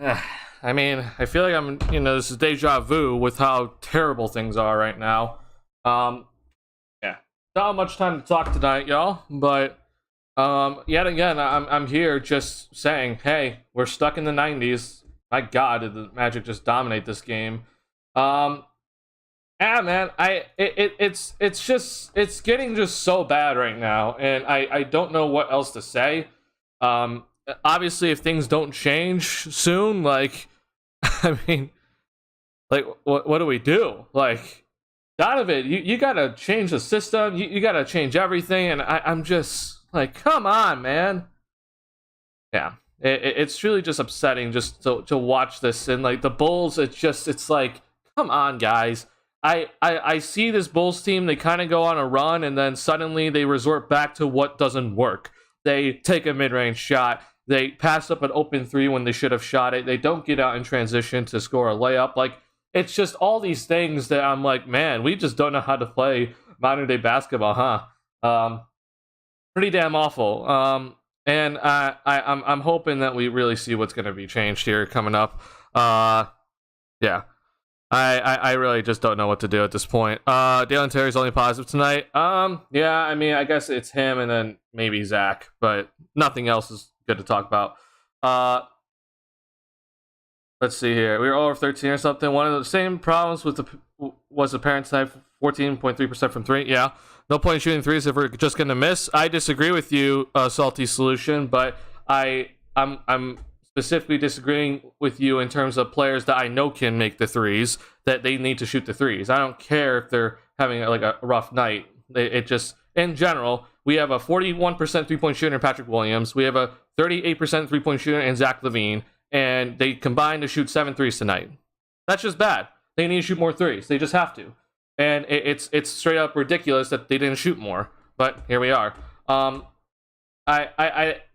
I mean, I feel like this is deja vu with how terrible things are right now. Yeah, not much time to talk tonight, y'all. But yet again, I'm here just saying, hey, we're stuck in the '90s. My God, did the Magic just dominate this game? Yeah, man, it's getting just so bad right now, and I don't know what else to say. Obviously, if things don't change soon, like, I mean, like, what do we do? Like, Donovan, you gotta change the system. You gotta change everything, and I'm just like, come on, man. Yeah, it's really just upsetting just to watch this, and like the Bulls, it's like, come on, guys. I see this Bulls team, they kind of go on a run, and then suddenly they resort back to what doesn't work. They take a mid-range shot. They pass up an open three when they should have shot it. They don't get out in transition to score a layup. Like, it's just all these things that I'm like, man, we just don't know how to play modern day basketball, huh? Pretty damn awful. And I'm hoping that we really see what's going to be changed here coming up. Yeah. I really just don't know what to do at this point. Dalen Terry's only positive tonight. Yeah, I mean, I guess it's him and then maybe Zach, but nothing else is good to talk about. Let's see here. We were over 13 or something. One of the same problems with was the parent tonight, 14.3% from three. Yeah, no point in shooting threes if we're just gonna miss. I disagree with you, Salty Solution, but I'm specifically disagreeing with you in terms of players that I know can make the threes, that they need to shoot the threes. I don't care if they're having like a rough night. It just, in general, we have a 41% three-point shooter in Patrick Williams. We have a 38% three-point shooter in Zach LaVine, and they combine to shoot 7 threes tonight. That's just bad. They need to shoot more threes. They just have to. And it's straight up ridiculous that they didn't shoot more. But here we are.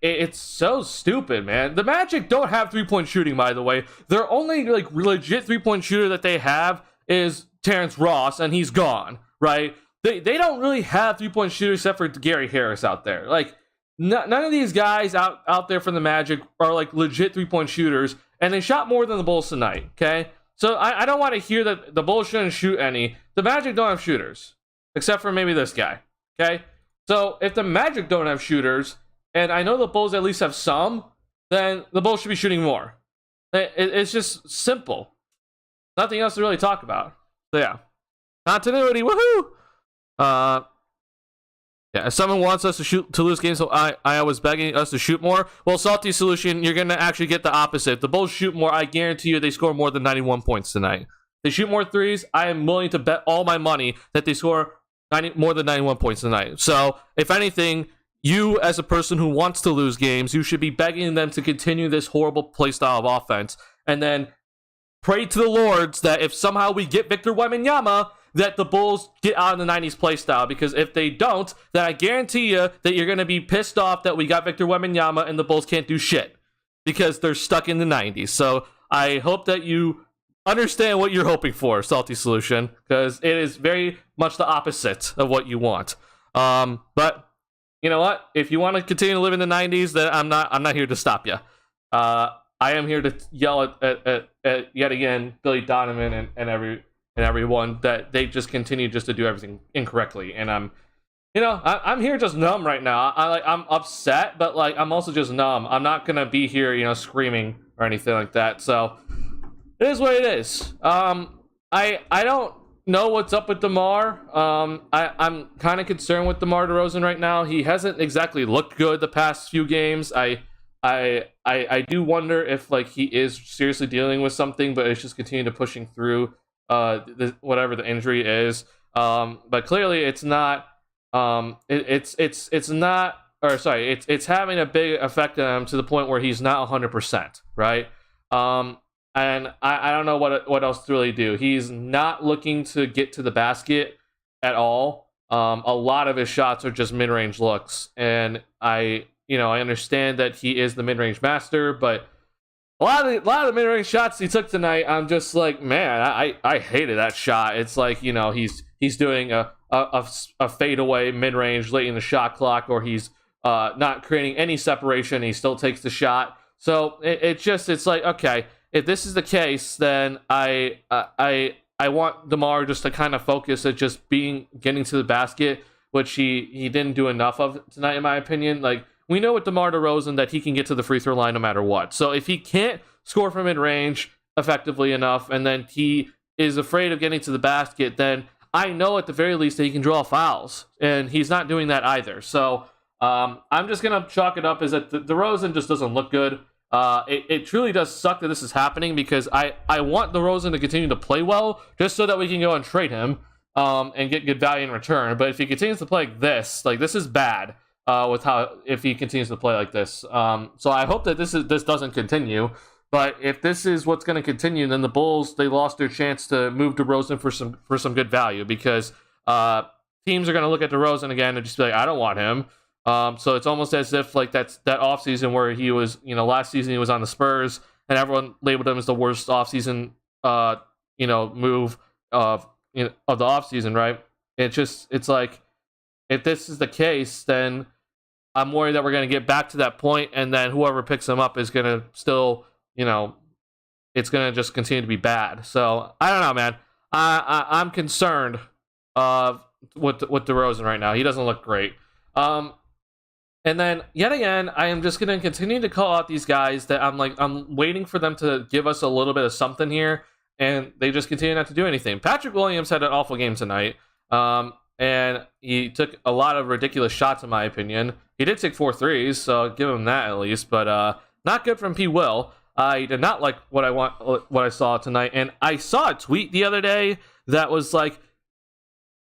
It's so stupid, man. The Magic don't have three-point shooting, by the way. Their only like legit three-point shooter that they have is Terrence Ross, and he's gone, right? They don't really have three-point shooters except for Gary Harris out there. Like, none of these guys out there from the Magic are like legit three-point shooters, and they shot more than the Bulls tonight, okay? So I don't want to hear that the Bulls shouldn't shoot any. The Magic don't have shooters, except for maybe this guy, okay? So if the Magic don't have shooters, and I know the Bulls at least have some, then the Bulls should be shooting more. It's just simple. Nothing else to really talk about. So yeah. Continuity, woohoo! Yeah, if someone wants us to lose games, so I was begging us to shoot more. Well, Salty Solution, you're gonna actually get the opposite. If the Bulls shoot more, I guarantee you they score more than 91 points tonight. They shoot more threes, I am willing to bet all my money that they score more than 91 points tonight. So, if anything, you as a person who wants to lose games, you should be begging them to continue this horrible playstyle of offense, and then pray to the Lords that if somehow we get Victor Wembanyama, that the Bulls get out of the 90s playstyle, because if they don't, then I guarantee you that you're going to be pissed off that we got Victor Wembanyama and the Bulls can't do shit because they're stuck in the 90s. So I hope that you understand what you're hoping for, Salty Solution, because it is very much the opposite of what you want. But you know what? If you want to continue to live in the 90s, then I'm not here to stop you. I am here to yell at yet again Billy Donovan and everyone that they just continue just to do everything incorrectly, and I'm here just numb right now. I'm upset, but like I'm also just numb. I'm not gonna be here, screaming or anything like that. So it is what it is. I don't know what's up with DeMar. I'm kind of concerned with DeMar DeRozan right now. He hasn't exactly looked good the past few games. I do wonder if like he is seriously dealing with something, but it's just continuing to pushing through whatever the injury is. But clearly it's not. It's not. Or sorry, it's having a big effect on him to the point where he's not 100%, right? And I don't know what else to really do. He's not looking to get to the basket at all. A lot of his shots are just mid-range looks, and I understand that he is the mid-range master, but a lot of the mid-range shots he took tonight, I'm just like, man, I hated that shot. It's like, he's doing a fadeaway mid-range late in the shot clock, or he's not creating any separation. He still takes the shot. So it's like, okay, if this is the case, then I want DeMar just to kind of focus at just getting to the basket, which he didn't do enough of tonight, in my opinion. Like, we know with DeMar DeRozan that he can get to the free throw line no matter what. So if he can't score from mid range effectively enough, and then he is afraid of getting to the basket, then I know at the very least that he can draw fouls, and he's not doing that either. So I'm just gonna chalk it up as that DeRozan just doesn't look good. It truly does suck that this is happening, because I want DeRozan to continue to play well just so that we can go and trade him and get good value in return. But if he continues to play like this is bad if he continues to play like this. So I hope that this doesn't continue. But if this is what's going to continue, then the Bulls, they lost their chance to move DeRozan for some good value, because teams are going to look at DeRozan again and just be like, I don't want him. So it's almost as if like that offseason where he was, last season he was on the Spurs and everyone labeled him as the worst offseason, move of the offseason, right? It's like, if this is the case, then I'm worried that we're going to get back to that point, and then whoever picks him up is going to still, it's going to just continue to be bad. So I don't know, man. I'm concerned with DeRozan right now. He doesn't look great. And then, yet again, I am just going to continue to call out these guys that I'm waiting for them to give us a little bit of something here, and they just continue not to do anything. Patrick Williams had an awful game tonight, and he took a lot of ridiculous shots, in my opinion. He did take 4 threes, so I'll give him that at least, but not good from P. Will. I did not like what I saw tonight, and I saw a tweet the other day that was like,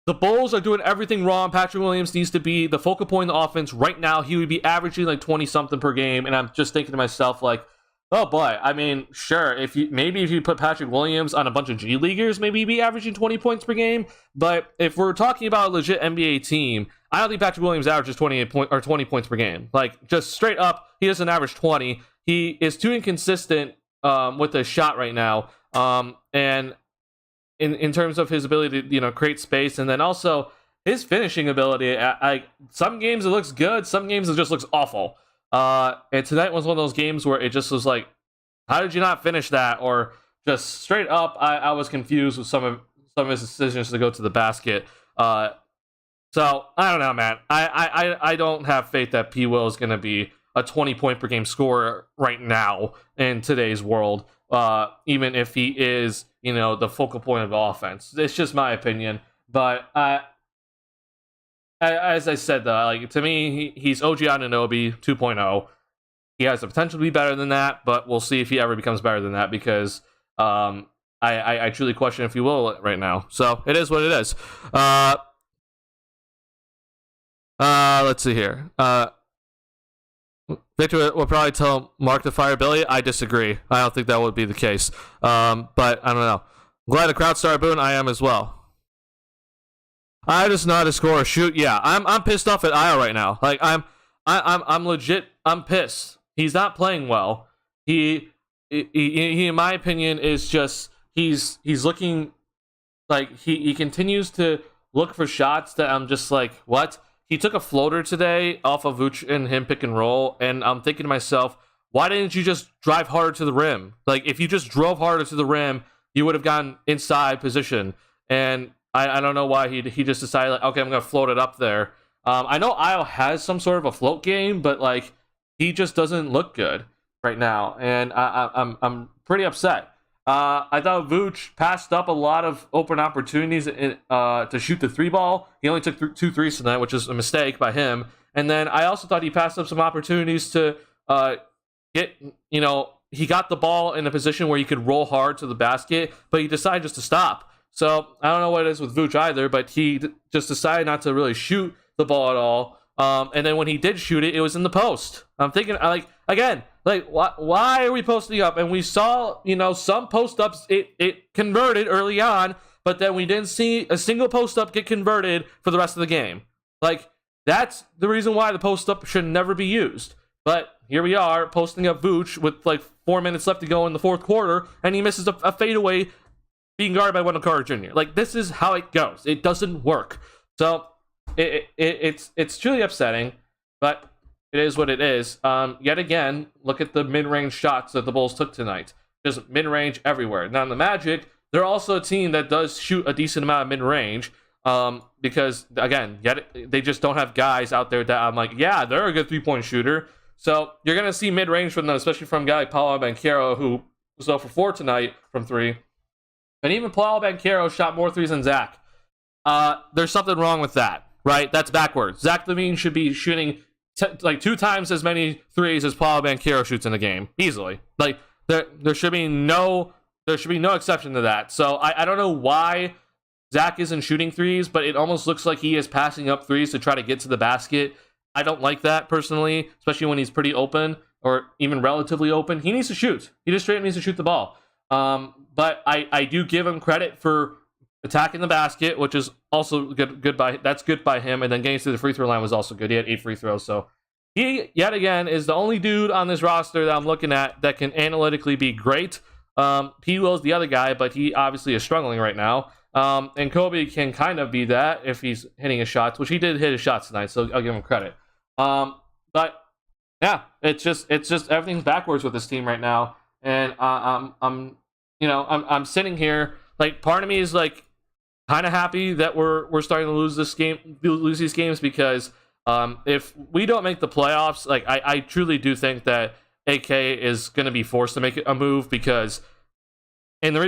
the Bulls are doing everything wrong. Patrick Williams needs to be the focal point of the offense right now. He would be averaging like 20-something per game. And I'm just thinking to myself, like, oh boy, I mean, sure, if you put Patrick Williams on a bunch of G Leaguers, maybe he'd be averaging 20 points per game. But if we're talking about a legit NBA team, I don't think Patrick Williams averages 20 points per game. Like, just straight up, he doesn't average 20. He is too inconsistent with his shot right now. And in terms of his ability to create space, and then also his finishing ability. Some games it looks good, some games it just looks awful. And tonight was one of those games where it just was like, how did you not finish that? Or just straight up, I was confused with some of his decisions to go to the basket. So I don't know, man. I don't have faith that P. Will is going to be a 20-point per game scorer right now in today's world. Even if he is, the focal point of the offense. It's just my opinion. But as I said, though, like, to me, he's OG Anunoby 2.0. He has the potential to be better than that, but we'll see if he ever becomes better than that, because I truly question if he will right now. So it is what it is. Let's see here. Victor will probably tell Mark to fire Billy. I disagree. I don't think that would be the case. But I don't know. I'm glad the crowd started booing. I am as well. I just know how to score or shoot. Yeah, I'm pissed off at Io right now. Like, I'm legit. I'm pissed. He's not playing well. He in my opinion, is just he's looking like he continues to look for shots that I'm just like, what? He took a floater today off of Vooch and him pick and roll, and I'm thinking to myself, why didn't you just drive harder to the rim? Like, if you just drove harder to the rim, you would have gotten inside position. And I don't know why he just decided, like, okay, I'm going to float it up there. I know Io has some sort of a float game, but, like, he just doesn't look good right now. And I'm pretty upset. I thought Vooch passed up a lot of open opportunities to shoot the 3-ball. He only took 2 threes tonight, which is a mistake by him. And then I also thought he passed up some opportunities to get, he got the ball in a position where he could roll hard to the basket, but he decided just to stop. So I don't know what it is with Vooch either, but he just decided not to really shoot the ball at all. And then when he did shoot it, it was in the post. I'm thinking, why are we posting up? And we saw, some post ups, it converted early on, but then we didn't see a single post up get converted for the rest of the game. Like, that's the reason why the post up should never be used. But here we are, posting up Vooch with like 4 minutes left to go in the fourth quarter, and he misses a fadeaway being guarded by Wendell Carter Jr. Like, this is how it goes. It doesn't work. So it's truly upsetting, but it is what it is. Yet again, look at the mid-range shots that the Bulls took tonight. Just mid-range everywhere. Now, the Magic, they're also a team that does shoot a decent amount of mid-range. Because, again, they just don't have guys out there that I'm like, yeah, they're a good three-point shooter. So you're going to see mid-range from them, especially from a guy like Paolo Banchero, who was 0 for 4 tonight from 3. And even Paolo Banchero shot more threes than Zach. There's something wrong with that, right? That's backwards. Zach LaVine should be shooting like 2 times as many threes as Paolo Banchero shoots in a game, easily. Like there should be no exception to that. So I don't know why Zach isn't shooting threes, but it almost looks like he is passing up threes to try to get to the basket. I don't like that personally, especially when he's pretty open or even relatively open. He needs to shoot. He just straight up needs to shoot the ball. But I do give him credit for attacking the basket, which is also good by him. And then getting to the free throw line was also good. He had 8 free throws. So he, yet again, is the only dude on this roster that I'm looking at that can analytically be great. P. Will's the other guy, but he obviously is struggling right now. And Kobe can kind of be that if he's hitting his shots, which he did hit his shots tonight, so I'll give him credit. But yeah, it's just everything's backwards with this team right now, and I'm sitting here like part of me is like kind of happy that we're starting to lose these games because if we don't make the playoffs, like I truly do think that AK is going to be forced to make a move because. And the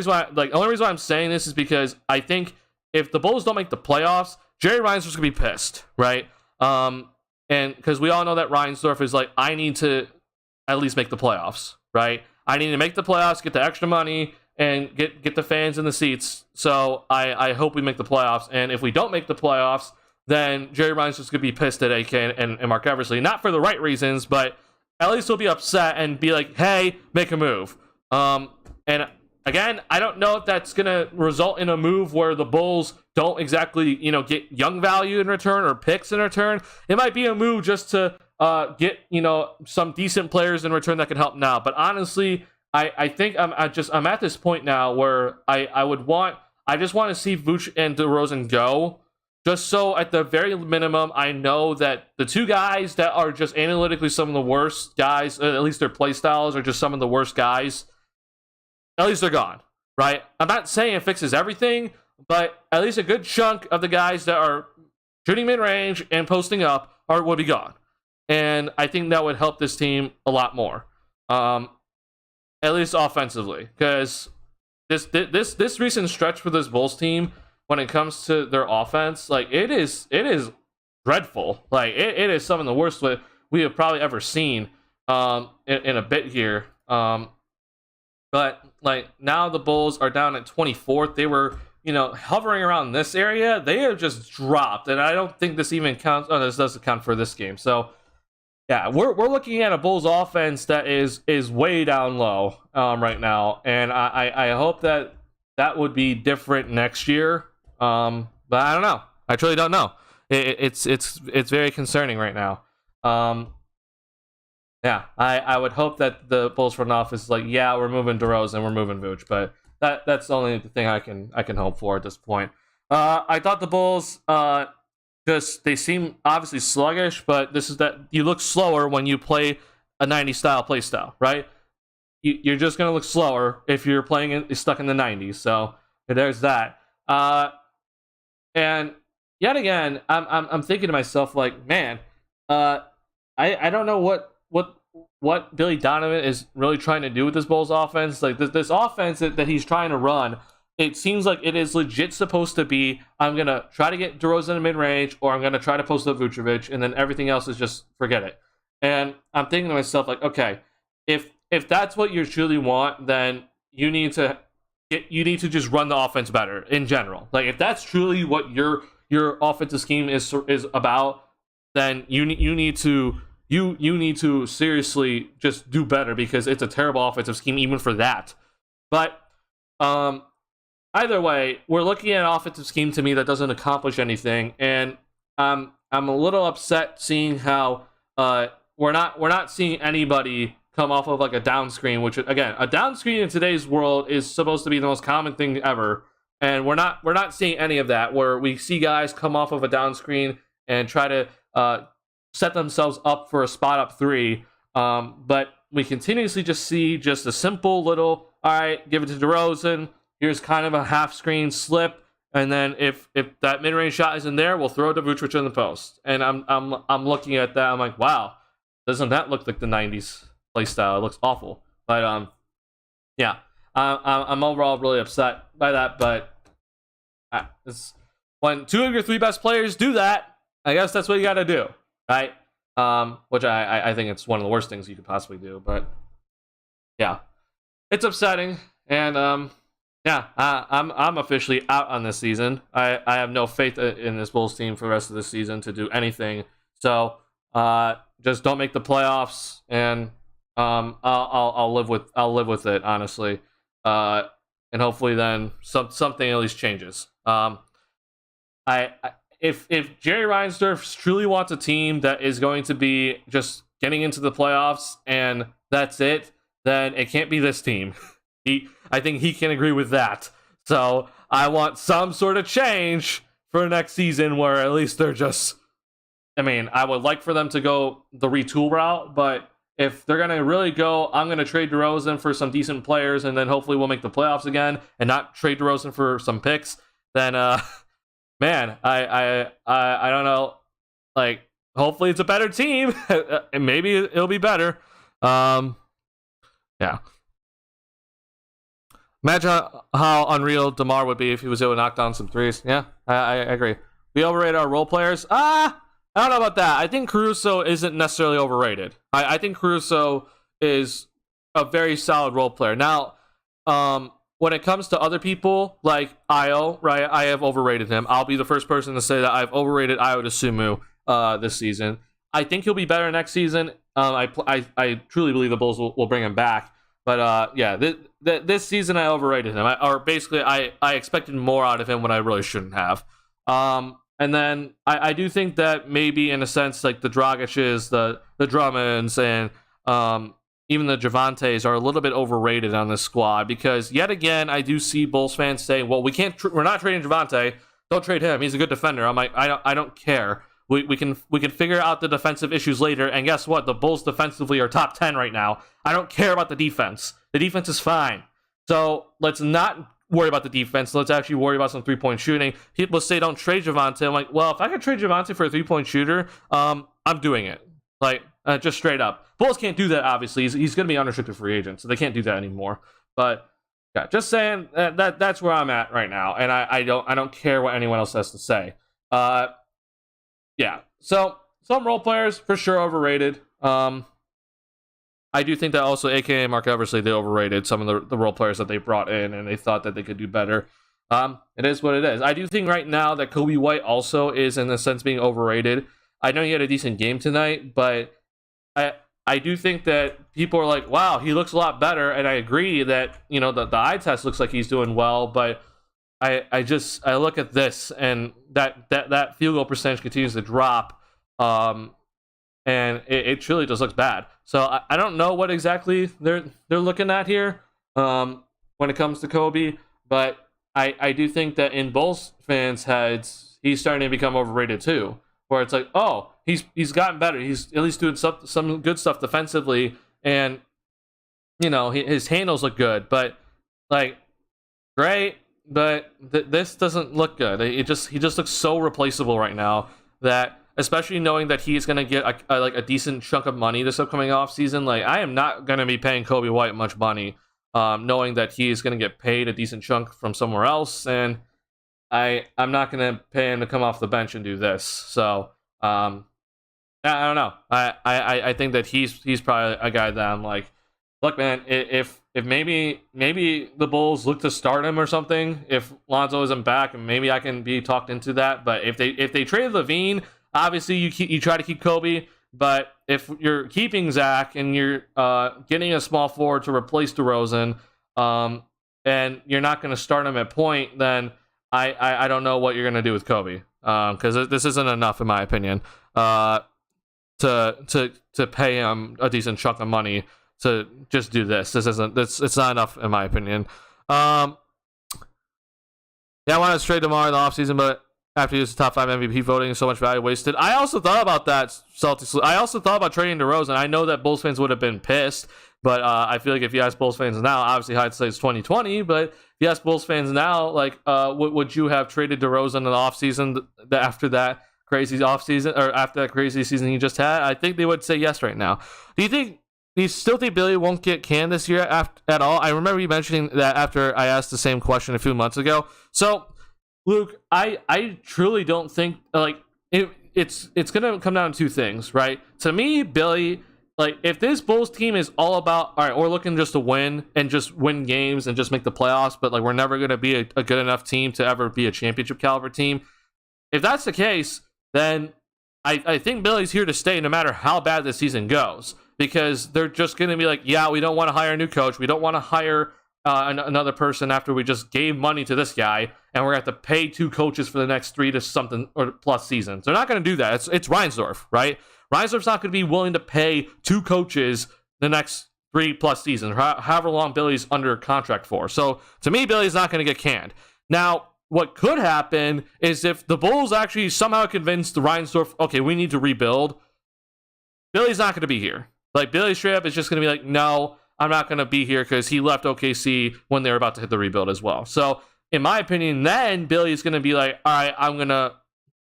only reason why I'm saying this is because I think if the Bulls don't make the playoffs, Jerry Reinsdorf's gonna be pissed, right? And because we all know that Reinsdorf is like, I need to at least make the playoffs, right? I need to make the playoffs, get the extra money, and get the fans in the seats. So I hope we make the playoffs. And if we don't make the playoffs, then Jerry Reinsdorf's gonna be pissed at AK and Mark Eversley, not for the right reasons, but at least he'll be upset and be like, hey, make a move. And again, I don't know if that's going to result in a move where the Bulls don't exactly, get young value in return or picks in return. It might be a move just to get, some decent players in return that can help now. But honestly, I think I'm at this point now where I just want to see Vooch and DeRozan go. Just so at the very minimum, I know that the 2 guys that are just analytically some of the worst guys, at least their play styles are just some of the worst guys, at least they're gone, right? I'm not saying it fixes everything, but at least a good chunk of the guys that are shooting mid-range and posting up would be gone. And I think that would help this team a lot more, at least offensively. Because this recent stretch for this Bulls team, when it comes to their offense, like it is dreadful. Like it is some of the worst we have probably ever seen in a bit here. But like now the Bulls are down at 24th. They were, hovering around this area. They have just dropped, and I don't think this even counts. Oh, this doesn't count for this game. So yeah, we're looking at a Bulls offense that is way down low right now, and I hope that would be different next year. But I don't know. I truly don't know. It's very concerning right now. Yeah, I would hope that the Bulls front office is like, yeah, we're moving DeRozan and we're moving Vooch, but that's the only thing I can hope for at this point. I thought the Bulls they seem obviously sluggish, but this is that you look slower when you play a 90s style play style, right? You're just gonna look slower if you're stuck in the 90s. So there's that. And yet again, I'm thinking to myself like, man, I don't know what Billy Donovan is really trying to do with this Bulls offense. Like this offense that he's trying to run, it seems like it is legit supposed to be, I'm going to try to get DeRozan in mid-range, or I'm going to try to post up Vucevic, and then everything else is just forget it. And I'm thinking to myself, like, okay, if that's what you truly want, then you need to just run the offense better in general. Like, if that's truly what your offensive scheme is about, then you need to seriously just do better, because it's a terrible offensive scheme even for that. But either way, we're looking at an offensive scheme to me that doesn't accomplish anything, and I'm a little upset seeing how we're not seeing anybody come off of like a down screen, which again, a down screen in today's world is supposed to be the most common thing ever, and we're not seeing any of that, where we see guys come off of a down screen and try to set themselves up for a spot up 3. But we continuously just see just a simple little, all right, give it to DeRozan. Here's kind of a half screen slip. And then if that mid-range shot isn't there, we'll throw to Vucevic in the post. And I'm looking at that. I'm like, wow, doesn't that look like the 90s play style? It looks awful. But yeah, I'm overall really upset by that. But it's, when 2 of your 3 best players do that, I guess that's what you got to do, right? Which I think it's one of the worst things you could possibly do. But yeah, it's upsetting. And yeah, I'm officially out on this season. I have no faith in this Bulls team for the rest of the season to do anything. So just don't make the playoffs, and I'll live with it, honestly. And hopefully then something at least changes. If Jerry Reinsdorf truly wants a team that is going to be just getting into the playoffs and that's it, then it can't be this team. I think he can agree with that. So I want some sort of change for next season where at least they're just, I mean, I would like for them to go the retool route, but if they're going to really go, I'm going to trade DeRozan for some decent players and then hopefully we'll make the playoffs again and not trade DeRozan for some picks, then man, I don't know. Like, hopefully it's a better team and maybe it'll be better. Yeah. Imagine how unreal DeMar would be if he was able to knock down some threes. Yeah, I agree. We overrated our role players. I don't know about that. I think Caruso isn't necessarily overrated. I think Caruso is a very solid role player. Now, when it comes to other people like Io, right, I have overrated him. I'll be the first person to say that I've overrated Io DeSumo this season. I think he'll be better next season. I truly believe the Bulls will bring him back. But yeah, this season I overrated him. I expected more out of him when I really shouldn't have. And then I do think that maybe in a sense like the Dragic's, the Drummonds, and even the Javantes are a little bit overrated on this squad because yet again I do see Bulls fans saying, "Well, we're not trading Javante. Don't trade him. He's a good defender." I'm like, I don't care. We can figure out the defensive issues later, and guess what? The Bulls defensively are top 10 right now. I don't care about the defense. The defense is fine. So let's not worry about the defense. Let's actually worry about some 3-point shooting. People say don't trade Javante. I'm like, well, if I could trade Javante for a 3-point shooter, I'm doing it. Like, just straight up. Bulls can't do that, obviously. He's going to be unrestricted free agent, so they can't do that anymore. But yeah, just saying that's where I'm at right now, and I don't care what anyone else has to say. Yeah, so some role players for sure overrated. I do think that also, aka Mark Eversley, they overrated some of the role players that they brought in, and they thought that they could do better. It is what it is. I do think right now that Kobe White also is in a sense being overrated. I know he had a decent game tonight, but I do think that people are like, wow, he looks a lot better, and I agree that, you know, the eye test looks like he's doing well, but I look at this and that field goal percentage continues to drop, and it truly just looks bad. So I don't know what exactly they're looking at here when it comes to Kobe, but I do think that in Bulls fans' heads, he's starting to become overrated too. Where it's like, oh, he's gotten better. He's at least doing some good stuff defensively, and you know his handles look good. But like, great. But this doesn't look good. He just looks so replaceable right now that, especially knowing that he's going to get a decent chunk of money this upcoming offseason, like I am not going to be paying Kobe White much money, knowing that he's going to get paid a decent chunk from somewhere else, and I'm not going to pay him to come off the bench and do this. So I don't know. I think that he's probably a guy that I'm like, look, man, if maybe the Bulls look to start him or something, if Lonzo isn't back, and maybe I can be talked into that. But if they trade LaVine, obviously you try to keep Kobe. But if you're keeping Zach and you're getting a small forward to replace DeRozan, and you're not going to start him at point, then I don't know what you're going to do with Kobe, because this isn't enough in my opinion to pay him a decent chunk of money to just do this. It's not enough in my opinion. Yeah, I wanted to trade DeMar in the offseason, but after he was top 5 MVP voting, so much value wasted. I also thought about that, Celtics. I also thought about trading DeRozan. I know that Bulls fans would have been pissed, but I feel like if you ask Bulls fans now, obviously hindsight's 2020, but if you ask Bulls fans now, like, would you have traded DeRozan in the offseason after that crazy offseason, or after that crazy season he just had? I think they would say yes right now. Do you still think Billy won't get canned this year at all? I remember you mentioning that after I asked the same question a few months ago. So, Luke, I truly don't think, like, it's gonna come down to two things, right? To me, Billy, like, if this Bulls team is all about, all right, we're looking just to win and just win games and just make the playoffs, but like we're never gonna be a good enough team to ever be a championship caliber team. If that's the case, then I think Billy's here to stay no matter how bad the season goes, because they're just gonna be like, yeah, we don't want to hire a new coach, we don't want to hire another person after we just gave money to this guy, and we're gonna have to pay 2 coaches for the next 3 to something or plus seasons. They're not gonna do that. It's Reinsdorf, right? Reinsdorf's not gonna be willing to pay 2 coaches the next 3 plus seasons, however long Billy's under contract for. So to me, Billy's not gonna get canned. Now, what could happen is if the Bulls actually somehow convinced Reinsdorf, okay, we need to rebuild, Billy's not gonna be here. Like, Billy straight up is just gonna be like, no, I'm not going to be here, because he left OKC when they were about to hit the rebuild as well. So, in my opinion, then Billy's going to be like, all right, I'm going to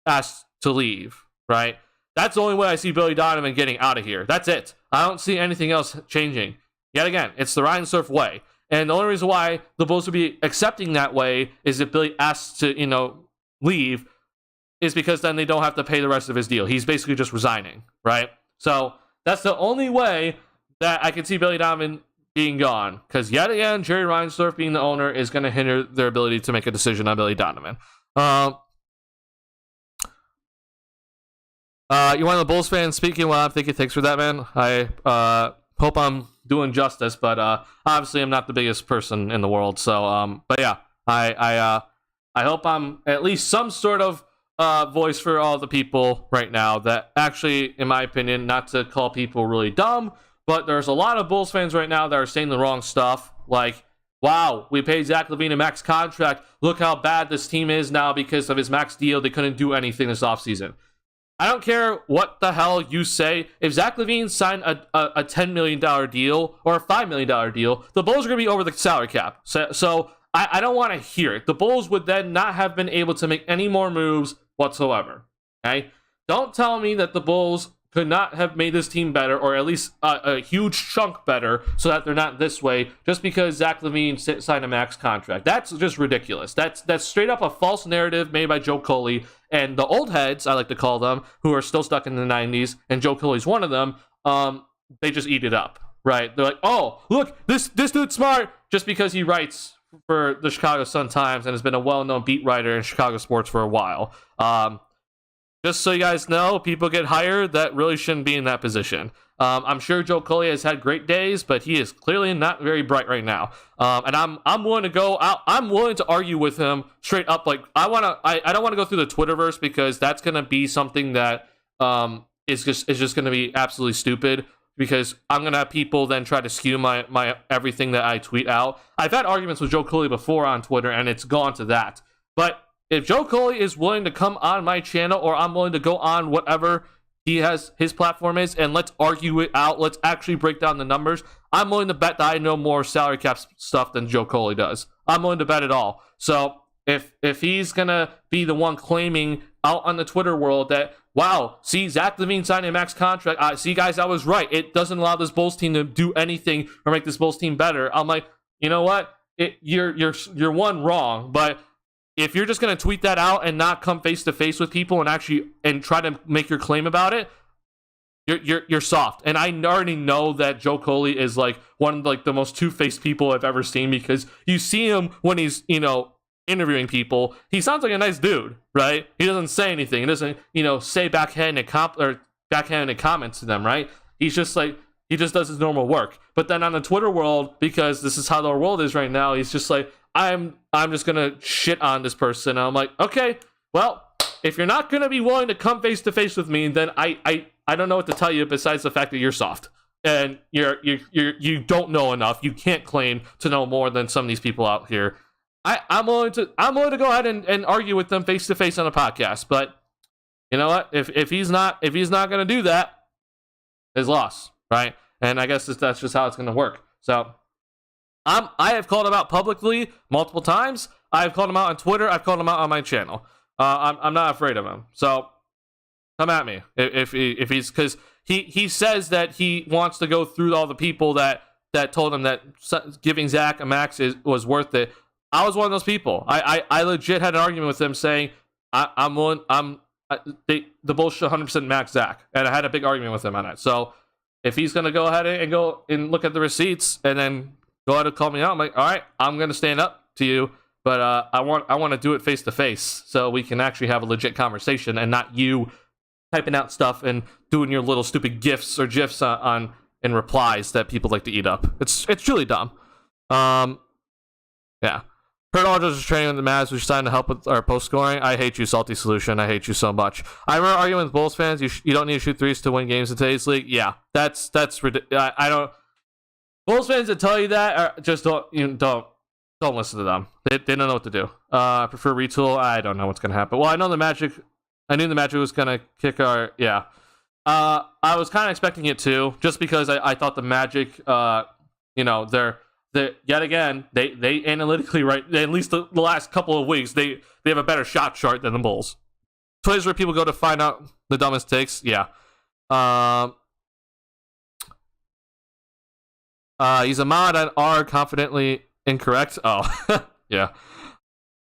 ask to leave, right? That's the only way I see Billy Donovan getting out of here. That's it. I don't see anything else changing. Yet again, it's the Reinsdorf way. And the only reason why the Bulls would be accepting that way is if Billy asks to, leave, is because then they don't have to pay the rest of his deal. He's basically just resigning, right? So, that's the only way that I can see Billy Donovan being gone, because yet again, Jerry Reinsdorf being the owner is going to hinder their ability to make a decision on Billy Donovan. You want the Bulls fan speaking? Well, I'm thinking, thanks for that, man. I hope I'm doing justice, but obviously I'm not the biggest person in the world. So, but yeah, I hope I'm at least some sort of voice for all the people right now that actually, in my opinion, not to call people really dumb, but there's a lot of Bulls fans right now that are saying the wrong stuff. Like, wow, we paid Zach LaVine a max contract. Look how bad this team is now because of his max deal. They couldn't do anything this offseason. I don't care what the hell you say. If Zach LaVine signed a $10 million deal or a $5 million deal, the Bulls are going to be over the salary cap. So I don't want to hear it. The Bulls would then not have been able to make any more moves whatsoever. Okay? Don't tell me that the Bulls could not have made this team better, or at least a huge chunk better, so that they're not this way just because Zach LaVine signed a max contract. That's just ridiculous. That's straight up a false narrative made by Joe Coley and the old heads, I like to call them, who are still stuck in the 90s, and Joe Coley's one of them. They just eat it up, right? They're like, oh, look, this dude's smart, just because he writes for the Chicago Sun-Times and has been a well-known beat writer in Chicago sports for a while. Just so you guys know, people get hired that really shouldn't be in that position. I'm sure Joe Coley has had great days, but he is clearly not very bright right now. And I'm willing to go out. I'm willing to argue with him straight up. Like, I don't want to go through the Twitterverse, because that's going to be something that is just going to be absolutely stupid, because I'm going to have people then try to skew my everything that I tweet out. I've had arguments with Joe Coley before on Twitter, and it's gone to that. But if Joe Coley is willing to come on my channel, or I'm willing to go on whatever his platform is, and let's argue it out, let's actually break down the numbers, I'm willing to bet that I know more salary cap stuff than Joe Coley does. I'm willing to bet it all. So if he's gonna be the one claiming out on the Twitter world that, wow, see, Zach LaVine signed a max contract, see, guys, I was right, it doesn't allow this Bulls team to do anything or make this Bulls team better, I'm like, you know what, you're one wrong, but if you're just going to tweet that out and not come face to face with people and try to make your claim about it, you're soft. And I already know that Joe Coley is like one of like the most two-faced people I've ever seen, because you see him when he's, interviewing people. He sounds like a nice dude, right? He doesn't say anything. He doesn't, say backhanded comments to them, right? He's just like, he just does his normal work. But then on the Twitter world, because this is how the world is right now, he's just like, I'm just gonna shit on this person. And I'm like, okay, well, if you're not gonna be willing to come face to face with me, then I don't know what to tell you besides the fact that you're soft and you don't know enough. You can't claim to know more than some of these people out here. I'm willing to go ahead and argue with them face to face on a podcast. But you know what? If he's not going to do that, his loss, right? And I guess that's just how it's going to work. So I have called him out publicly multiple times. I have called him out on Twitter. I've called him out on my channel. I'm not afraid of him. So come at me if he's, because he says that he wants to go through all the people that told him that giving Zach a max was worth it. I was one of those people. I legit had an argument with him saying the Bulls should 100% max Zach, and I had a big argument with him on that. So if he's gonna go ahead and go and look at the receipts and then go ahead and call me out, I'm like, all right, I'm gonna stand up to you, but I want to do it face to face so we can actually have a legit conversation and not you typing out stuff and doing your little stupid gifs or gifs on in replies that people like to eat up. It's truly dumb. Yeah. Kurt Aldridge is training with the Mavs, which is trying to help with our post scoring. I hate you, Salty Solution. I hate you so much. I remember arguing with Bulls fans. You don't need to shoot threes to win games in today's league. Yeah, that's ridiculous. I don't. Bulls fans that tell you that just don't listen to them. They don't know what to do. I prefer retool. I don't know what's gonna happen. Well, I knew the Magic was gonna kick our. Yeah. I was kind of expecting it too, just because I thought the Magic, they're yet again, they analytically, right, at least the last couple of weeks, they have a better shot chart than the Bulls. Twitter's where people go to find out the dumbest takes. Yeah. He's a mod on R, confidently incorrect. Oh, yeah.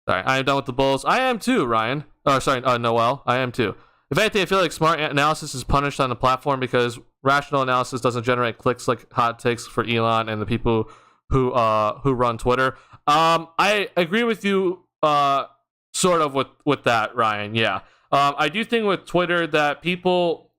Sorry, I am done with the Bulls. I am too, Ryan. Oh, sorry, Noel. I am too. If anything, I feel like smart analysis is punished on the platform because rational analysis doesn't generate clicks like hot takes for Elon and the people who run Twitter. I agree with you sort of with that, Ryan. Yeah. I do think with Twitter that people,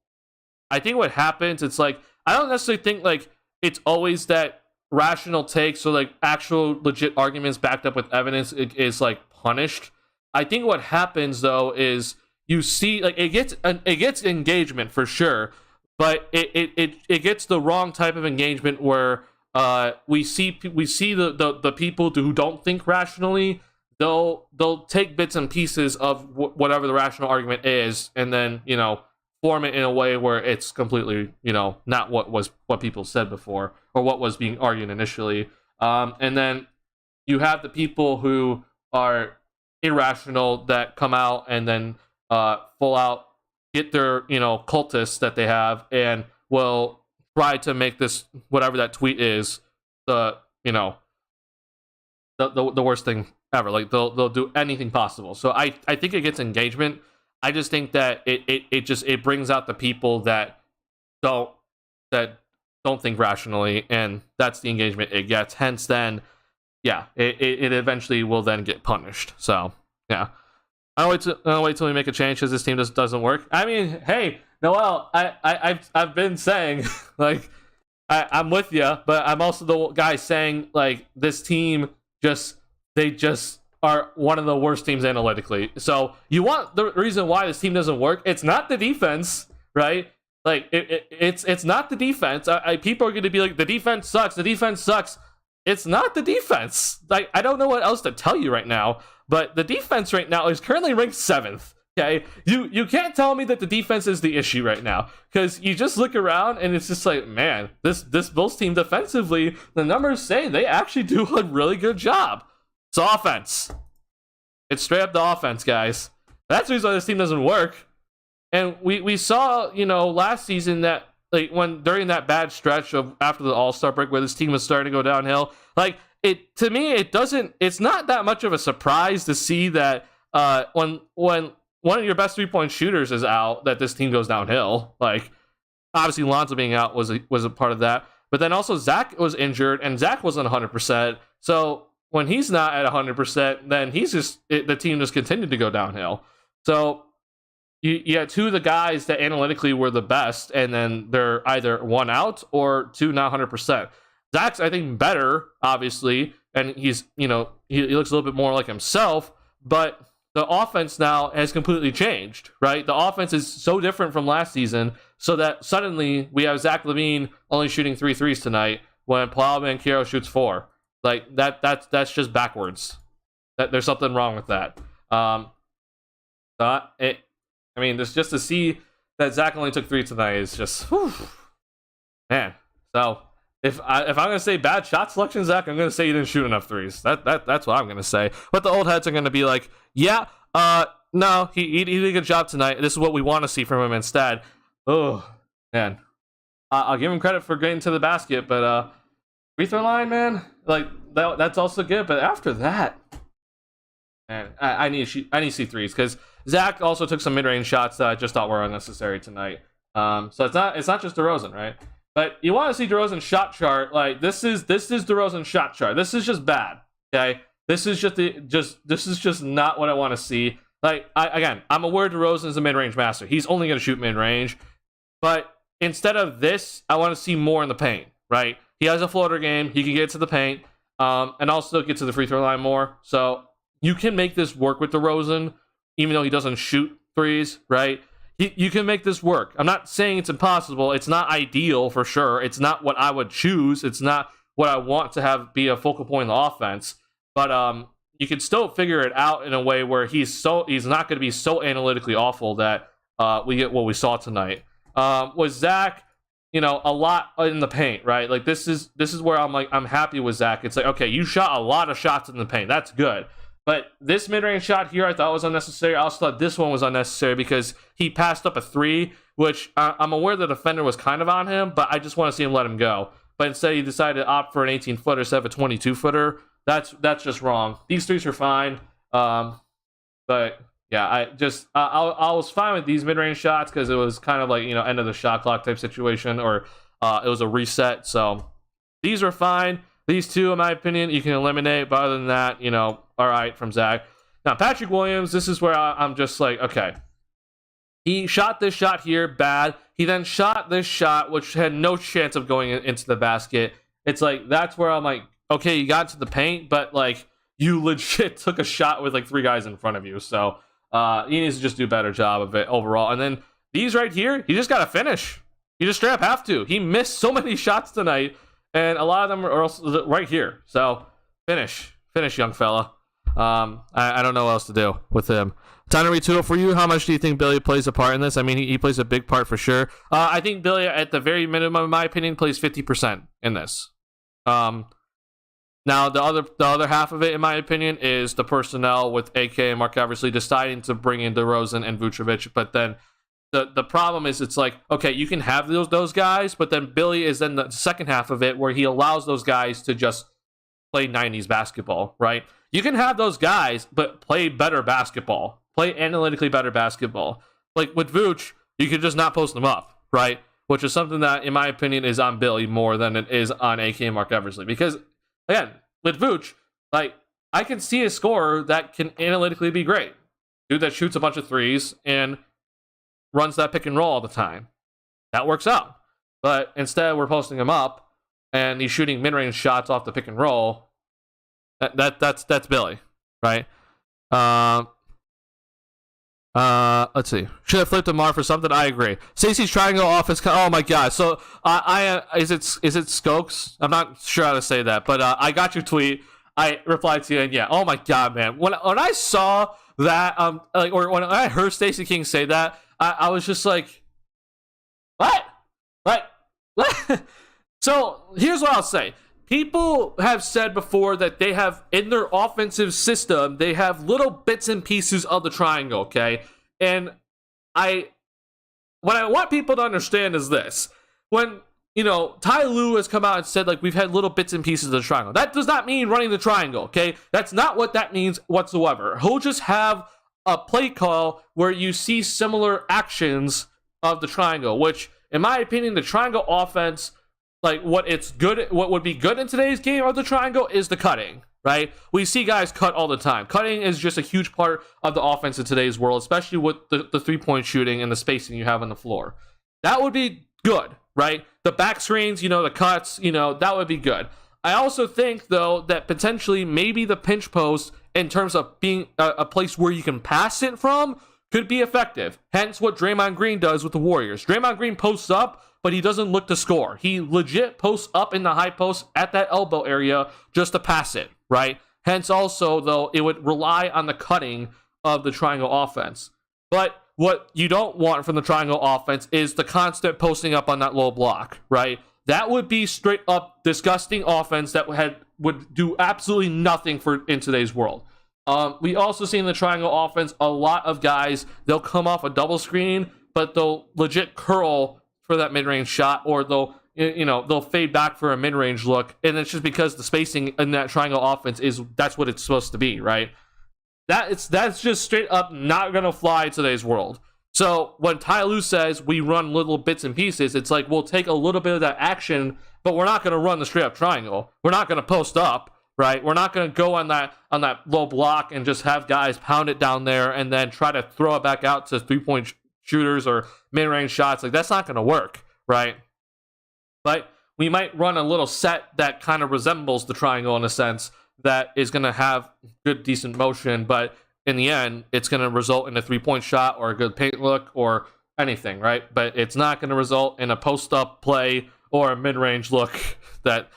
I think what happens, it's like, I don't necessarily think like it's always that rational takes or like actual legit arguments backed up with evidence is like punished. I think what happens though is you see like it gets engagement for sure, but it gets the wrong type of engagement where we see the people who don't think rationally. They'll take bits and pieces of whatever the rational argument is, and then form it in a way where it's completely not what people said before or what was being argued initially. And then you have the people who are irrational that come out and then full out get their cultists that they have and will try to make this whatever that tweet is the worst thing ever. Like they'll do anything possible. So I think it gets engagement. I just think that it brings out the people that don't think rationally, and that's the engagement it gets. Hence, then, yeah, it eventually will then get punished. So, yeah, I don't wait till we make a change because this team just doesn't work. I mean, hey, Noel, I've been saying like I'm with you, but I'm also the guy saying like this team they just are one of the worst teams analytically. So you want the reason why this team doesn't work? It's not the defense, right? Like it's not the defense. People are going to be like, the defense sucks. The defense sucks. It's not the defense. Like I don't know what else to tell you right now. But the defense right now is currently ranked 7th. Okay, you can't tell me that the defense is the issue right now because you just look around and it's just like, man, this Bulls team defensively, the numbers say they actually do a really good job. It's offense. It's straight up the offense, guys. That's the reason why this team doesn't work. And we saw, last season that like during that bad stretch of after the All-Star break where this team was starting to go downhill, like to me it's not that much of a surprise to see that when one of your best 3-point shooters is out, that this team goes downhill. Like obviously Lonzo being out was a part of that, but then also Zach was injured and Zach wasn't 100%. So when he's not at 100%, then the team just continued to go downhill. So you had two of the guys that analytically were the best, and then they're either one out or two not 100%. Zach's, I think, better, obviously, and he's, he looks a little bit more like himself, but the offense now has completely changed, right? The offense is so different from last season, so that suddenly we have Zach LaVine only shooting 3 threes tonight when Paolo Banchero shoots 4. Like that's just backwards. That there's something wrong with that. There's just to see that Zach only took 3 tonight is just, whew, man. So if I'm gonna say bad shot selection, Zach, I'm gonna say you didn't shoot enough threes. That's what I'm gonna say. But the old heads are gonna be like, yeah, no, he did a good job tonight. This is what we want to see from him instead. Oh man, I'll give him credit for getting to the basket, but free throw line, man, like that's also good. But after that, man, I need to see threes because Zach also took some mid-range shots that I just thought were unnecessary tonight. So it's not just DeRozan, right? But you want to see DeRozan's shot chart. Like this is DeRozan's shot chart. This is just bad. Okay, this is just not what I want to see. Like I'm aware DeRozan's a mid-range master. He's only going to shoot mid-range, but instead of this, I want to see more in the paint. Right? He has a floater game. He can get to the paint, and also get to the free throw line more. So you can make this work with DeRozan, even though he doesn't shoot threes. Right? You can make this work. I'm not saying it's impossible. It's not ideal for sure. It's not what I would choose. It's not what I want to have be a focal point in the offense. But you can still figure it out in a way where he's not going to be so analytically awful that we get what we saw tonight. With Zach, a lot in the paint, right? Like this is where I'm happy with Zach. It's like, okay, you shot a lot of shots in the paint. That's good. But this mid-range shot here I thought was unnecessary. I also thought this one was unnecessary because he passed up a 3, which I'm aware the defender was kind of on him, but I just want to see him let him go. But instead he decided to opt for an 18-footer instead of a 22-footer. That's just wrong. These threes are fine. But yeah, I was fine with these mid-range shots because it was kind of like, end of the shot clock type situation, or it was a reset. So these are fine. These two, in my opinion, you can eliminate. But other than that, all right from Zach. Now, Patrick Williams, this is where I'm just like, okay. He shot this shot here, bad. He then shot this shot, which had no chance of going into the basket. It's like, that's where I'm like, okay, you got to the paint, but like, you legit took a shot with like 3 guys in front of you. So he needs to just do a better job of it overall. And then these right here, you just got to finish. You just straight up have to. He missed so many shots tonight, and a lot of them are also right here. So finish, young fella. I don't know what else to do with him. Time to retool for you. How much do you think Billy plays a part in this? I mean, he plays a big part for sure. I think Billy, at the very minimum, in my opinion, plays 50% in this. Now, the other half of it, in my opinion, is the personnel with AK and Mark Eversley deciding to bring in DeRozan and Vucevic. But then the problem is, it's like, okay, you can have those guys, but then Billy is then the second half of it where he allows those guys to just play 90s basketball, right? You can have those guys, but play better basketball. Play analytically better basketball. Like with Vooch, you can just not post them up, right? Which is something that, in my opinion, is on Billy more than it is on AK and Mark Eversley. Because, again, with Vooch, like, I can see a scorer that can analytically be great. Dude that shoots a bunch of threes and runs that pick and roll all the time. That works out. But instead, we're posting him up, and he's shooting mid-range shots off the pick and roll. That's Billy, right? Let's see. Should have flipped Amar for something? I agree. Stacey's triangle offense. Oh my god. So is it Skokes? I'm not sure how to say that, but I got your tweet. I replied to you, and yeah. Oh my god, man. When I saw that, or when I heard Stacey King say that, I was just like, what? Like, what? So here's what I'll say. People have said before that they have, in their offensive system, they have little bits and pieces of the triangle, okay? And what I want people to understand is this. When, Ty Lue has come out and said, like, we've had little bits and pieces of the triangle. That does not mean running the triangle, okay? That's not what that means whatsoever. He'll just have a play call where you see similar actions of the triangle, which, in my opinion, the triangle offense, like, what would be good in today's game of the triangle is the cutting, right? We see guys cut all the time. Cutting is just a huge part of the offense in today's world, especially with the three-point shooting and the spacing you have on the floor. That would be good, right? The back screens, the cuts, that would be good. I also think, though, that potentially maybe the pinch post, in terms of being a place where you can pass it from, could be effective. Hence what Draymond Green does with the Warriors. Draymond Green posts up, but he doesn't look to score. He legit posts up in the high post at that elbow area just to pass it, right? Hence, also, though, it would rely on the cutting of the triangle offense. But what you don't want from the triangle offense is the constant posting up on that low block, right? That would be straight up disgusting offense that would do absolutely nothing in today's world. We also see in the triangle offense a lot of guys, they'll come off a double screen, but they'll legit curl for that mid-range shot, or they'll fade back for a mid-range look, and it's just because the spacing in that triangle offense that's what it's supposed to be, right? That's just straight up not gonna fly in today's world. So when Ty Lue says we run little bits and pieces, it's like we'll take a little bit of that action, but we're not gonna run the straight up triangle. We're not gonna post up, right? We're not gonna go on that low block and just have guys pound it down there and then try to throw it back out to 3-point shooters or mid-range shots. Like, that's not gonna work, right? But we might run a little set that kind of resembles the triangle in a sense, that is going to have good, decent motion, but in the end, it's going to result in a 3-point shot or a good paint look or anything, right? But it's not going to result in a post-up play or a mid-range look that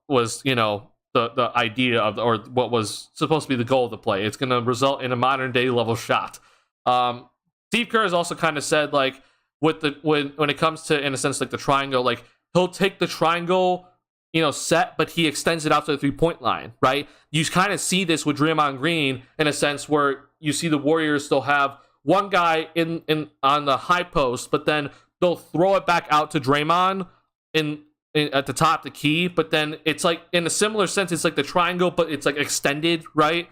was, the idea of, or what was supposed to be the goal of the play. It's going to result in a modern-day level shot. Steve Kerr has also kind of said, like, when it comes to, in a sense, like the triangle, like, he'll take the triangle set, but he extends it out to the 3-point line, right? You kind of see this with Draymond Green in a sense where you see the Warriors still have one guy in on the high post, but then they'll throw it back out to Draymond at the top, the key, but then it's like, in a similar sense, it's like the triangle, but it's like extended, right?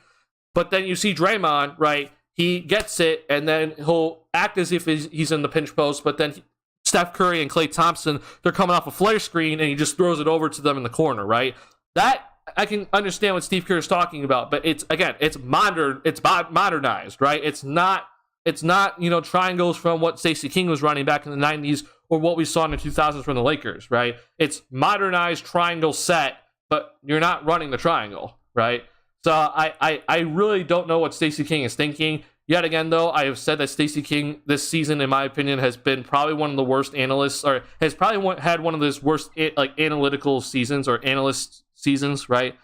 But then you see Draymond, right? He gets it, and then he'll act as if he's in the pinch post, but then Steph Curry and Klay Thompson, they're coming off a flare screen, and he just throws it over to them in the corner, right? That, I can understand what Steve Kerr is talking about, but it's modernized, right? It's not triangles from what Stacey King was running back in the 90s or what we saw in the 2000s from the Lakers, right? It's modernized triangle set, but you're not running the triangle, right? So I really don't know what Stacey King is thinking. Yet again, though, I have said that Stacey King this season, in my opinion, has been probably one of the worst analysts, or has probably had one of his worst analytical seasons or analyst seasons, right?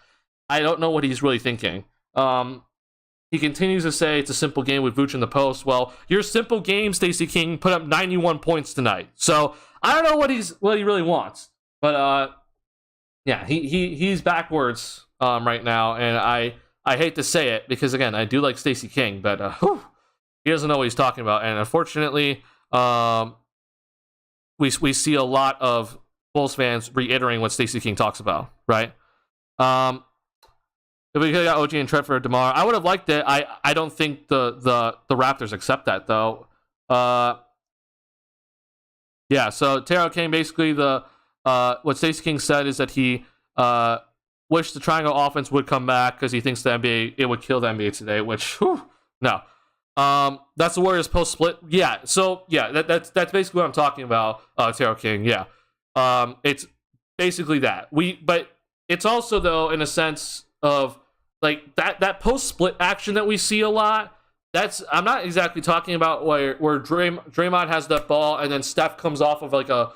I don't know what he's really thinking. He continues to say it's a simple game with Vooch in the post. Well, your simple game, Stacey King, put up 91 points tonight. So I don't know what he really wants, but yeah, he's backwards right now, and I hate to say it because, again, I do like Stacey King, but he doesn't know what he's talking about. And unfortunately, we see a lot of Bulls fans reiterating what Stacey King talks about, right? If we could have got OG and Trent for tomorrow, I would have liked it. I don't think the Raptors accept that, though. Yeah, so Taro King, basically, what Stacey King said is that he wish the triangle offense would come back because he thinks it would kill the NBA today, which, no. That's the Warriors post split. Yeah, so yeah, that's basically what I'm talking about, Taro King. Yeah. It's basically that. But it's also, though, in a sense of like that post split action that we see a lot. I'm not exactly talking about where Draymond has that ball and then Steph comes off of like a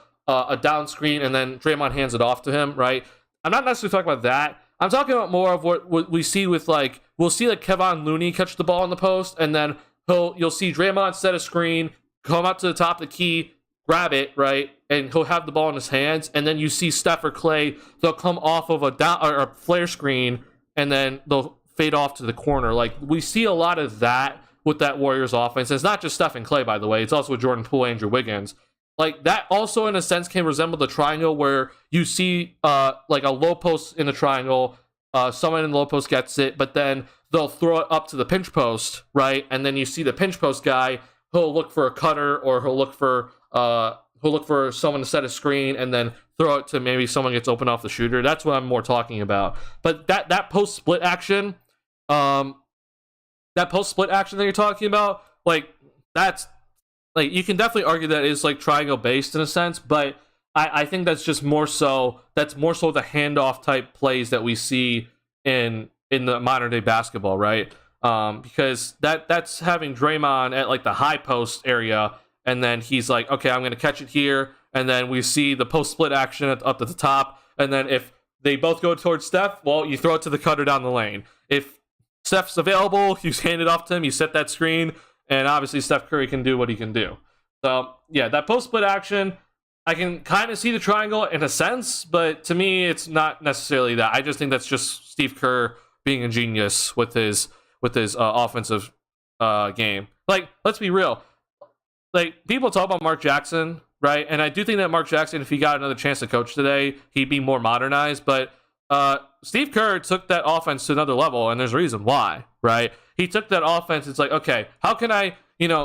down screen and then Draymond hands it off to him, right? I'm not necessarily talking about that. I'm talking about more of what we see with, like, we'll see like Kevon Looney catch the ball in the post, and then you'll see Draymond set a screen, come up to the top of the key, grab it, right, and he'll have the ball in his hands, and then you see Steph or Klay, they'll come off of a flare screen, and then they'll fade off to the corner. Like, we see a lot of that with that Warriors offense. It's not just Steph and Klay, by the way. It's also with Jordan Poole, Andrew Wiggins. Like, that also, in a sense, can resemble the triangle where you see, like, a low post in the triangle, someone in the low post gets it, but then they'll throw it up to the pinch post, right? And then you see the pinch post guy, he'll look for a cutter, or he'll look for someone to set a screen, and then throw it to maybe someone gets open off the shooter. That's what I'm more talking about. But that post-split action, that you're talking about, like, that's, like, you can definitely argue that it's like triangle based in a sense, but I think that's just more so the handoff type plays that we see in the modern day basketball, right? Because that's having Draymond at like the high post area, and then he's like, okay, I'm gonna catch it here, and then we see the post split action up at the top, and then if they both go towards Steph, well, you throw it to the cutter down the lane. if Steph's available, you hand it off to him, you set that screen, and obviously Steph Curry can do what he can do. So, yeah, that post-split action, I can kind of see the triangle in a sense, but to me, it's not necessarily that. I just think that's just Steve Kerr being a genius with his offensive game. Like, let's be real. Like, people talk about Mark Jackson, right? And I do think that Mark Jackson, if he got another chance to coach today, he'd be more modernized. But Steve Kerr took that offense to another level, and there's a reason why, right? He took that offense. It's like, okay, how can I,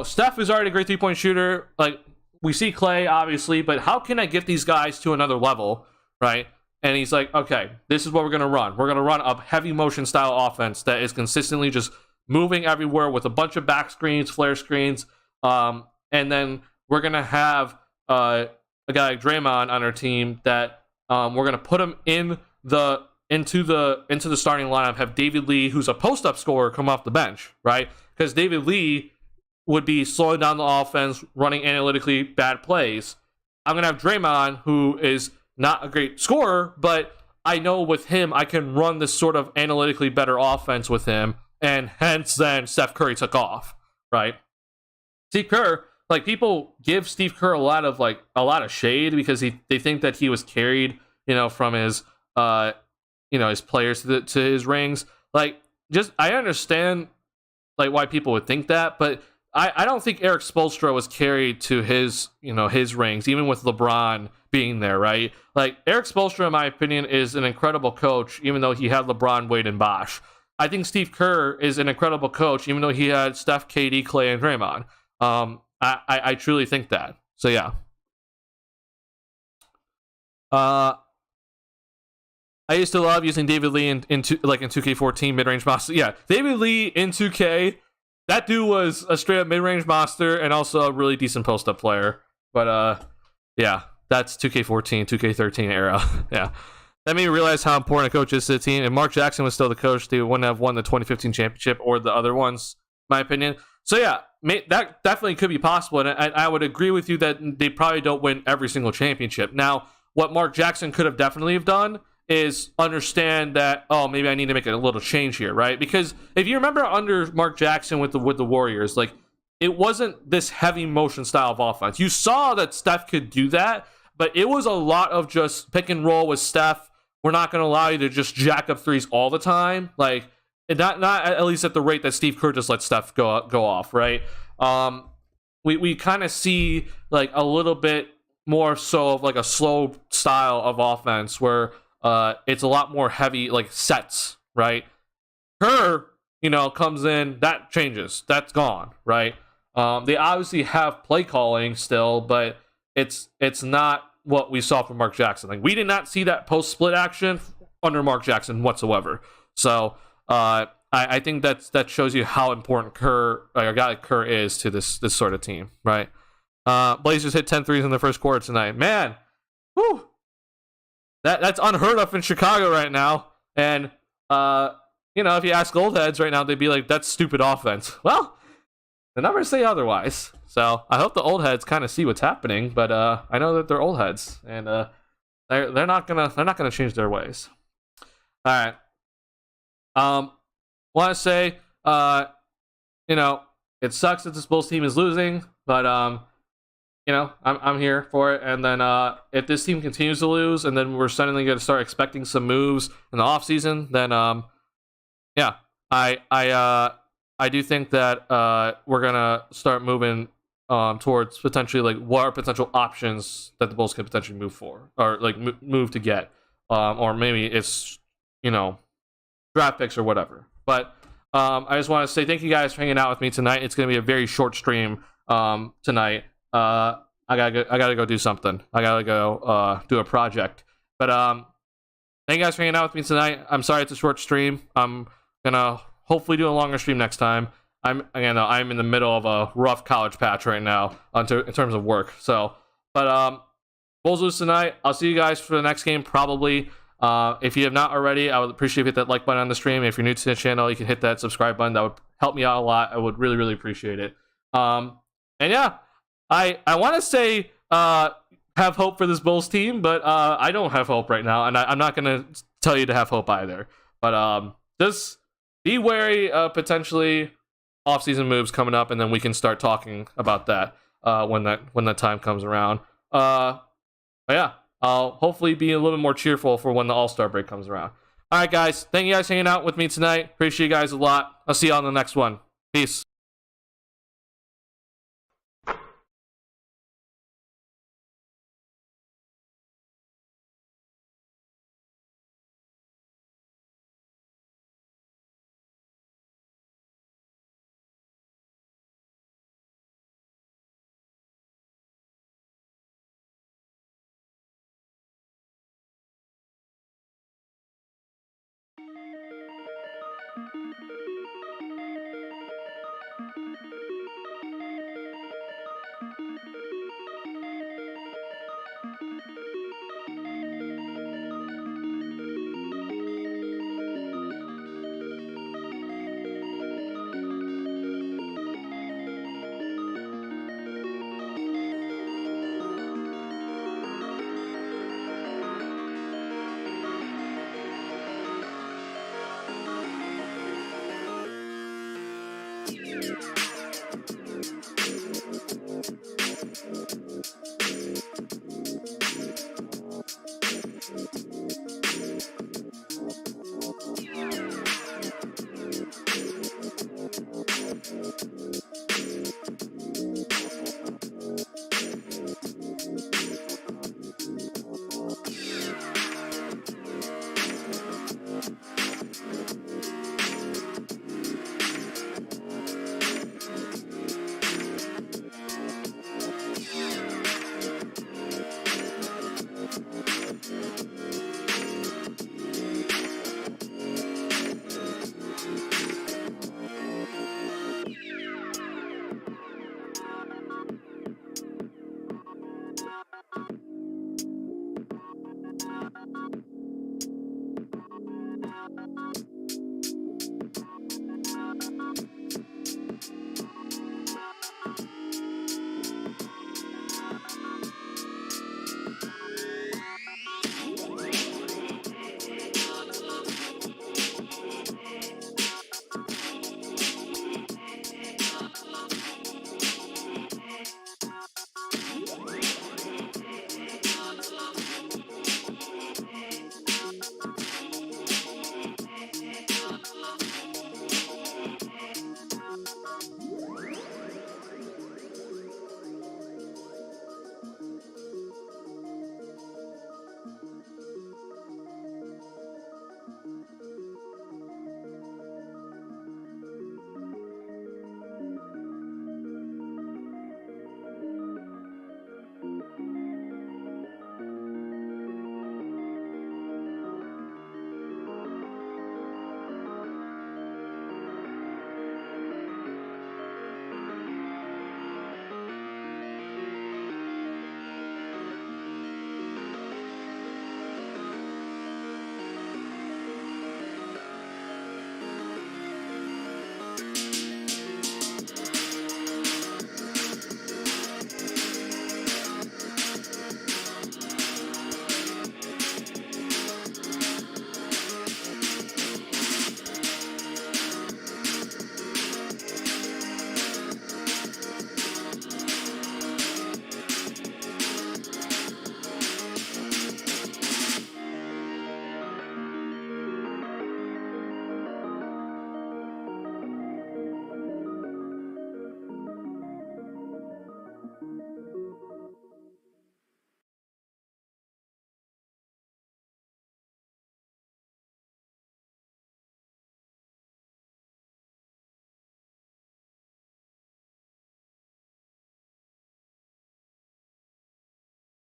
Steph is already a great three-point shooter. Like, we see Clay, obviously, but how can I get these guys to another level, right? And he's like, okay, this is what we're going to run. We're going to run a heavy motion style offense that is consistently just moving everywhere with a bunch of back screens, flare screens, and then we're going to have a guy like Draymond on our team that we're going to put him into the starting lineup, have David Lee, who's a post-up scorer, come off the bench, right? Because David Lee would be slowing down the offense, running analytically bad plays. I'm going to have Draymond, who is not a great scorer, but I know with him, I can run this sort of analytically better offense with him, and hence then Steph Curry took off, right? Steve Kerr, like, people give Steve Kerr a lot of shade because they think that he was carried, from his his players to his rings. Like, just, I understand like why people would think that, but I don't think Eric Spoelstra was carried to his rings, even with LeBron being there, right? Like, Eric Spoelstra, in my opinion, is an incredible coach, even though he had LeBron, Wade, and Bosh. I think Steve Kerr is an incredible coach, even though he had Steph, KD, Clay, and Draymond. I truly think that. So, yeah. I used to love using David Lee in 2K14 mid-range monster. Yeah, David Lee in 2K. That dude was a straight up mid-range monster and also a really decent post-up player. But yeah, that's 2K14, 2K13 era. Yeah. That made me realize how important a coach is to the team. If Mark Jackson was still the coach, they wouldn't have won the 2015 championship or the other ones, in my opinion. So yeah, that definitely could be possible. And I would agree with you that they probably don't win every single championship. Now, what Mark Jackson could have definitely have done is understand that, oh, maybe I need to make a little change here, right? Because if you remember under Mark Jackson with the Warriors, like, it wasn't this heavy motion style of offense. You saw that Steph could do that, but it was a lot of just pick and roll with Steph. We're not going to allow you to just jack up threes all the time. Like, not at least at the rate that Steve Kerr just let Steph go off, right? We kind of see like a little bit more so of like a slow style of offense where it's a lot more heavy, like sets, right? Kerr, comes in, that changes. That's gone, right? They obviously have play calling still, but it's not what we saw from Mark Jackson. Like, we did not see that post-split action under Mark Jackson whatsoever. So I think that shows you how important a guy like Kerr is to this sort of team, right? Blazers hit 10 threes in the first quarter tonight. Man, whew. That's unheard of in Chicago right now. And, if you ask old heads right now, they'd be like, that's stupid offense. Well, the numbers say otherwise. So I hope the old heads kind of see what's happening. But I know that they're old heads, and they're not gonna change their ways. All right. Want to say, it sucks that this Bulls team is losing, but I'm here for it. And then if this team continues to lose, and then we're suddenly going to start expecting some moves in the offseason, then yeah, I do think that we're gonna start moving towards potentially like what are potential options that the Bulls could potentially move for, or like move to get, or maybe it's draft picks or whatever. But I just want to say thank you guys for hanging out with me tonight. It's gonna be a very short stream tonight. I gotta go do something. I gotta go do a project. But thank you guys for hanging out with me tonight. I'm sorry it's a short stream. I'm gonna hopefully do a longer stream next time. I'm in the middle of a rough college patch right now in terms of work. So, but Bulls lose tonight. I'll see you guys for the next game probably. If you have not already, I would appreciate if you hit that like button on the stream. If you're new to the channel, you can hit that subscribe button. That would help me out a lot. I would really, really appreciate it. And yeah, I want to say have hope for this Bulls team, but I don't have hope right now, and I'm not going to tell you to have hope either. But just be wary of potentially off-season moves coming up, and then we can start talking about that when that time comes around. But yeah, I'll hopefully be a little bit more cheerful for when the All-Star break comes around. All right, guys. Thank you guys for hanging out with me tonight. Appreciate you guys a lot. I'll see you on the next one. Peace.